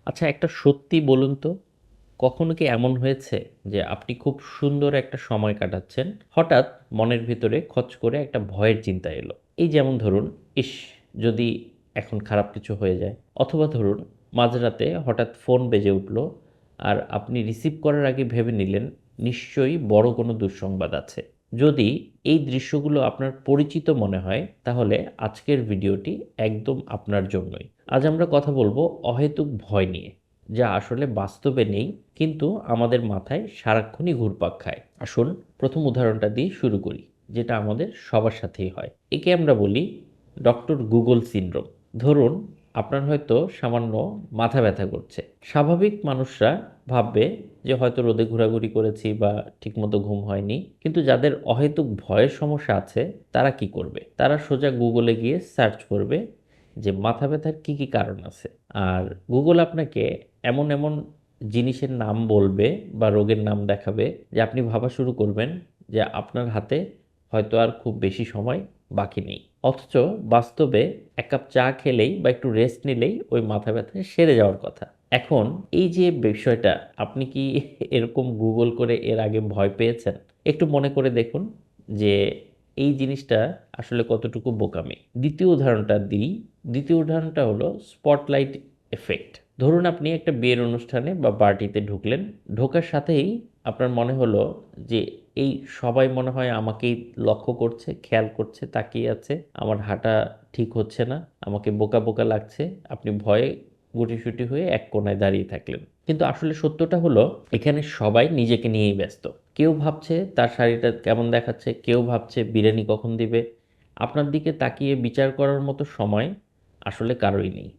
আচ্ছা, একটা সত্যি বলুন তো, কখনো কি এমন হয়েছে যে আপনি খুব সুন্দর একটা সময় কাটাচ্ছেন, হঠাৎ মনের ভিতরে খচ করে একটা ভয়ের চিন্তা এলো? এই যেমন ধরুন, ইস! যদি এখন খারাপ কিছু হয়ে যায়, অথবা ধরুন মাঝরাতে হঠাৎ ফোন বেজে উঠল, আর আপনি রিসিভ করার আগে ভেবে নিলেন নিশ্চয়ই বড় কোনো দুঃসংবাদ আছে। যদি এই দৃশ্যগুলো আপনার পরিচিত মনে হয়, তাহলে আজকের ভিডিওটি একদম আপনার জন্যই। আজ আমরা কথা বলবো অহেতুক ভয় নিয়ে, যা আসলে বাস্তবে নেই, কিন্তু আমাদের মাথায় সারাক্ষণই ঘুরপাক খায়। আসুন প্রথম উদাহরণটা দিয়ে শুরু করি, যেটা আমাদের সবার সাথেই হয়। একে আমরা বলি ডক্টর গুগল সিনড্রোম। ধরুন আপনার হয়তো সামান্য মাথা ব্যথা করছে। স্বাভাবিক মানুষরা ভাববে যে হয়তো রোদে ঘোরাঘুরি করেছি বা ঠিকমতো ঘুম হয়নি। কিন্তু যাদের অহেতুক ভয়ের সমস্যা আছে, তারা কি করবে? তারা সোজা গুগলে গিয়ে সার্চ করবে যে মাথা ব্যথার কি কি কারণ আছে। আর গুগল আপনাকে এমন এমন জিনিসের নাম বলবে বা রোগের নাম দেখাবে যে আপনি ভাবা শুরু করবেন যে আপনার হাতে হয়তো আর খুব বেশি সময় বাকি নেই। অথচ বাস্তবে এক কাপ চা খেলেই বা একটু রেস্ট নিলেই ওই মাথা ব্যথা সেরে যাওয়ার কথা। এখন এই যে বিষয়টা, আপনি কি এরকম গুগল করে এর আগে ভয় পেয়েছেন? একটু মনে করে দেখুন যে এই জিনিসটা আসলে কতটুকু বোকামি। দ্বিতীয় উদাহরণটা দিই। দ্বিতীয় উদাহরণটা হলো স্পটলাইট এফেক্ট। ধরুন আপনি একটা বিয়ের অনুষ্ঠানে বা পার্টিতে ঢুকলেন। ঢোকার সাথেই আপনার মনে হলো যে এই সবাই মনে হয় আমাকেই লক্ষ্য করছে, খেয়াল করছে, তাকিয়ে আছে। আমার হাঁটা ঠিক হচ্ছে না, আমাকে বোকা বোকা লাগছে। আপনি ভয়ে গুটিসুটি হয়ে এক কোণায় দাঁড়িয়ে থাকলেন। কিন্তু আসলে সত্যটা হলো, এখানে সবাই নিজেকে নিয়েই ব্যস্ত। কেউ ভাবছে তার শাড়িটা কেমন দেখাচ্ছে, কেউ ভাবছে বিরিয়ানি কখন দিবে। আপনার দিকে তাকিয়ে বিচার করার মতো সময় আসলে কারোই নেই।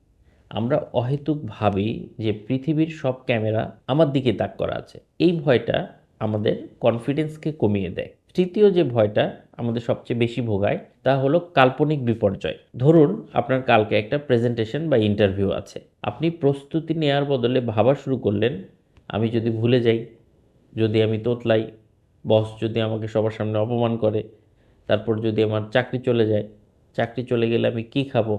আমরা অহেতুক ভাবি যে পৃথিবীর সব ক্যামেরা আমার দিকে তাক করা আছে। এই ভয়টা আমাদের কনফিডেন্সকে কমিয়ে দেয়। তৃতীয় যে ভয়টা আমাদের সবচেয়ে বেশি ভোগায়, তা হলো কাল্পনিক বিপর্যয়। ধরুন আপনার কালকে একটা প্রেজেন্টেশন বা ইন্টারভিউ আছে। আপনি প্রস্তুতি নেওয়ার বদলে ভাবা শুরু করলেন, আমি যদি ভুলে যাই, যদি আমি তোতলাই, বস যদি আমাকে সবার সামনে অপমান করে, তারপর যদি আমার চাকরি চলে যায়, চাকরি চলে গেলে আমি কি খাবো?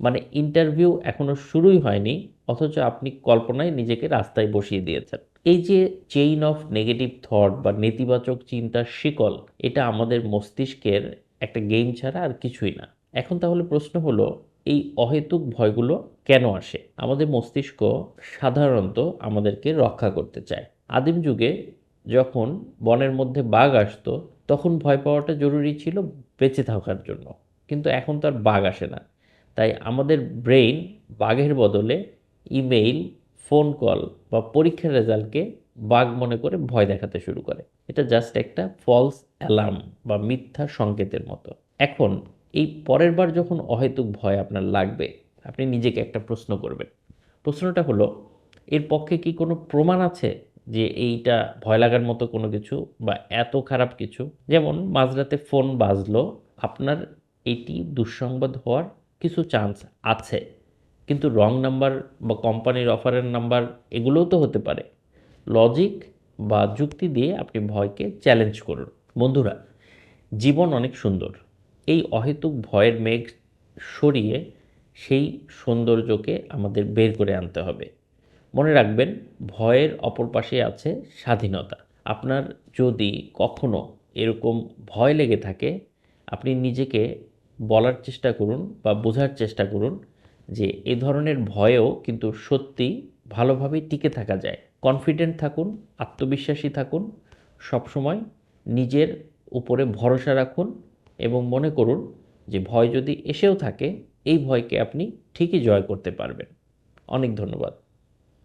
মানে ইন্টারভিউ এখনো শুরুই হয়নি, অথচ আপনি কল্পনায় নিজেকে রাস্তায় বসিয়ে দিয়েছেন। এই যে চেইন অফ নেগেটিভ থট বা নেতিবাচক চিন্তার শিকল, এটা আমাদের মস্তিষ্কের একটা গেম ছাড়া আর কিছুই না। এখন তাহলে প্রশ্ন হলো, এই অহেতুক ভয়গুলো কেন আসে? আমাদের মস্তিষ্ক সাধারণত আমাদেরকে রক্ষা করতে চায়। আদিম যুগে যখন বনের মধ্যে বাঘ আসতো, তখন ভয় পাওয়াটা জরুরি ছিল বেঁচে থাকার জন্য। কিন্তু এখন তো আর বাঘ আসে না। তাই আমাদের ব্রেইন বাঘের বদলে ইমেইল, ফোন কল বা পরীক্ষার রেজাল্টকে বাঘ মনে করে ভয় দেখাতে শুরু করে। এটা জাস্ট একটা ফলস অ্যালার্ম বা মিথ্যা সংকেতের মতো। এখন এই পরের বার যখন অহেতুক ভয় আপনার লাগবে, আপনি নিজেকে একটা প্রশ্ন করবেন। প্রশ্নটা হলো, এর পক্ষে কি কোনো প্রমাণ আছে যে এইটা ভয় লাগার মতো কোনো কিছু বা এত খারাপ কিছু? যেমন মাঝরাতে ফোন বাজলো, আপনার এটি দুঃসংবাদ হওয়ার কিছু চান্স আছে, কিন্তু রং নাম্বার বা কোম্পানির অফারের নাম্বার এগুলোও তো হতে পারে। লজিক বা যুক্তি দিয়ে আপনি ভয়কে চ্যালেঞ্জ করুন। বন্ধুরা, জীবন অনেক সুন্দর। এই অহেতুক ভয়ের মেঘ সরিয়ে সেই সৌন্দর্যকে আমাদের বের করে আনতে হবে। মনে রাখবেন, ভয়ের অপর পাশে আছে স্বাধীনতা। আপনার যদি কখনো এরকম ভয় লেগে থাকে, আপনি নিজেকে বলার চেষ্টা করুন বা বোঝার চেষ্টা করুন যে এ ধরনের ভয়েও কিন্তু সত্যি ভালোভাবেই টিকে থাকা যায়। কনফিডেন্ট থাকুন, আত্মবিশ্বাসী থাকুন, সবসময় নিজের উপরে ভরসা রাখুন এবং মনে করুন যে ভয় যদি এসেও থাকে, এই ভয়কে আপনি ঠিকই জয় করতে পারবেন। অনেক ধন্যবাদ।